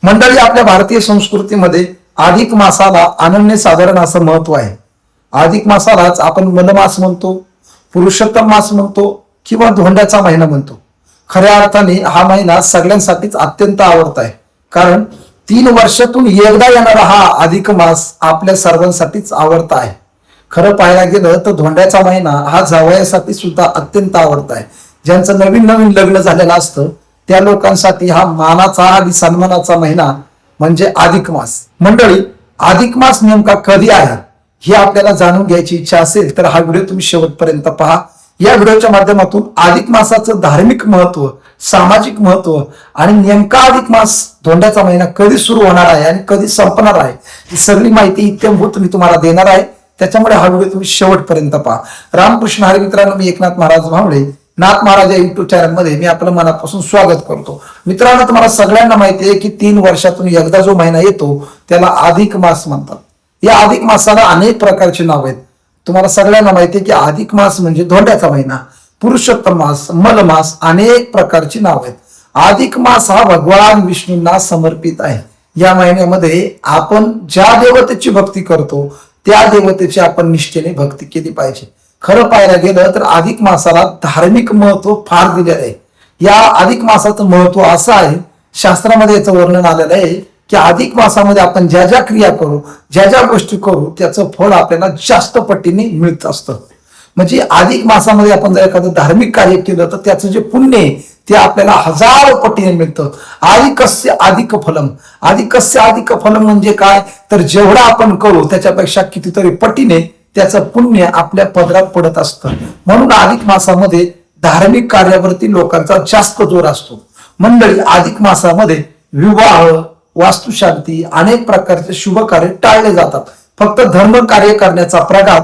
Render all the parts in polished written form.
मंडळी, आपल्या भारतीय संस्कृतीमध्ये अधिक मासाला अनन्यसाधारण असं महत्व आहे. अधिक मासालाच आपण मलमास म्हणतो, पुरुषोत्तम मास म्हणतो किंवा धोंड्याचा महिना म्हणतो. खऱ्या अर्थाने हा महिना सगळ्यांसाठीच अत्यंत आवडता आहे, कारण 3 वर्षातून एकदा येणारा हा अधिक मास आपल्या सर्वांसाठीच आवडता आहे. खरं पाहायला गेलं तर धोंड्याचा महिना हा जावयासाठी सुद्धा अत्यंत आवडता आहे. ज्यांचं नवीन नवीन लग्न झालेलं असतं त्या लोकांसाठी हा मानाचा आणि सन्मानाचा महिना म्हणजे अधिक मास. मंडळी, अधिक मास नेमका कधी आहे हे आपल्याला जाणून घ्यायची इच्छा असेल तर हा व्हिडिओ तुम्ही शेवटपर्यंत पहा. या व्हिडिओच्या माध्यमातून अधिक मासाचं धार्मिक महत्व, सामाजिक महत्व आणि नेमका अधिक मास धोंड्याचा महिना कधी सुरू होणार आहे आणि कधी संपणार आहे ही सगळी माहिती इत्यंभूत मी तुम्हाला देणार आहे. त्याच्यामुळे हा व्हिडिओ तुम्ही शेवटपर्यंत पहा. रामकृष्ण हरी मित्रांनो, मी एकनाथ महाराज भावळे, नाथ महाराज या युट्यूब चॅनल मध्ये मी आपलं मनापासून स्वागत करतो. मित्रांनो, तुम्हाला सगळ्यांना माहिती आहे की 3 वर्षातून एकदा जो महिना येतो त्याला अधिक मास म्हणतात. या अधिक मासाला अनेक प्रकारची नाव आहेत. तुम्हाला सगळ्यांना माहिती आहे की अधिक मास म्हणजे धोंड्याचा महिना, पुरुषोत्तम मास, मलमास, अनेक प्रकारची नाव आहेत. अधिक मास हा भगवान विष्णूंना समर्पित आहे. या महिन्यामध्ये आपण ज्या देवतेची भक्ती करतो त्या देवतेची आपण निष्ठेने भक्ती केली पाहिजे. खरं पाहायला गेलं तर अधिक मासाला धार्मिक महत्व फार दिलेलं आहे. या अधिक मासाचं महत्व असं आहे, शास्त्रामध्ये याचं वर्णन आलेलं आहे की अधिक मासामध्ये आपण ज्या ज्या क्रिया करू, ज्या ज्या गोष्टी करू त्याचं फळ आपल्याला जास्त पटीने मिळत असतं. म्हणजे अधिक मासामध्ये आपण जर एखादं धार्मिक कार्य केलं तर त्याचं जे पुण्य आहे ते आपल्याला 1000 पटीने मिळतं. अधिकस्य अधिक फलम. अधिकस्य अधिक फलम म्हणजे काय तर जेवढं आपण करू त्याच्यापेक्षा कितीतरी पटीने त्याचं पुण्य आपल्या पदरात पडत असतं. म्हणून अधिक मासामध्ये धार्मिक कार्यावरती लोकांचा जास्त जोर असतो. मंडळी, अधिक मासामध्ये विवाह, वास्तुशांती, अनेक प्रकारचे शुभ कार्य टाळले जातात. फक्त धर्म कार्य करण्याचा प्रघात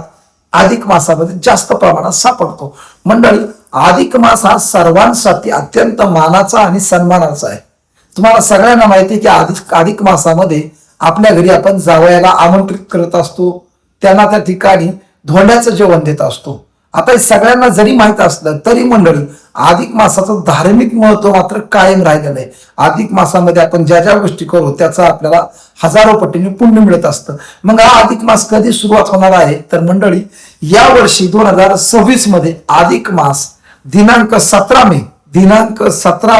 अधिक मासामध्ये जास्त प्रमाणात सापडतो. मंडळी, अधिक मास हा सर्वांसाठी अत्यंत मानाचा आणि सन्मानाचा आहे. तुम्हाला सगळ्यांना माहिती आहे की अधिक मासामध्ये आपल्या घरी आपण जावयाला आमंत्रित करत असतो, त्यांना त्या ठिकाणी धोंड्याचं जेवण देत असतो. आता हे सगळ्यांना जरी माहित असलं तरी मंडळी, अधिक मासाचं धार्मिक महत्व मात्र कायम राहिलेलं आहे. अधिक मासामध्ये आपण ज्या ज्या गोष्टी करू त्याचं आपल्याला 1000 पटीने पुण्य मिळत असतं. मग हा अधिक मास कधी सुरुवात होणार आहे तर मंडळी, या वर्षी 2026 मध्ये अधिक मास दिनांक 17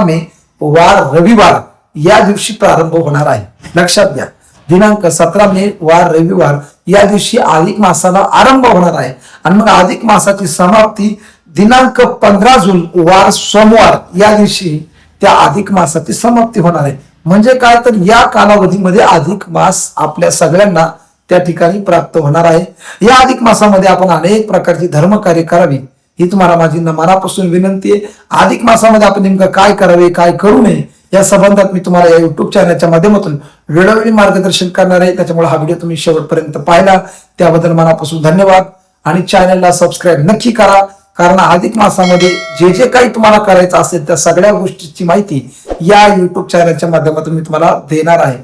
मे वार रविवार या दिवशी प्रारंभ होणार आहे. लक्षात घ्या, दिनांक 17 मे वार रविवार या दिवशी अधिक मासाला आरंभ होणार आहे. आणि मग अधिक मासाची समाप्ती दिनांक 15 जून वार सोमवार या दिवशी त्या अधिक मासाची समाप्ती होणार आहे. म्हणजे काय तर या कालावधीमध्ये अधिक मास आपल्या सगळ्यांना त्या ठिकाणी प्राप्त होणार आहे. या अधिक मासामध्ये आपण अनेक प्रकारची धर्म कार्य करावी ही तुम्हाला माझी मनापासून विनंती आहे. अधिक मासामध्ये आपण नेमकं काय करावे, काय करू नये या संबंधात मी तुम्हाला या युट्यूब चॅनलच्या माध्यमातून वेळोवेळी मार्गदर्शन करणार आहे. त्याच्यामुळे हा व्हिडिओ तुम्ही शेवटपर्यंत पाहिला त्याबद्दल मनापासून धन्यवाद. आणि चॅनलला सबस्क्राईब नक्की करा, कारण अधिक मासामध्ये जे जे काही तुम्हाला करायचं असेल त्या सगळ्या गोष्टीची माहिती या युट्यूब चॅनलच्या माध्यमातून मी तुम्हाला देणार आहे.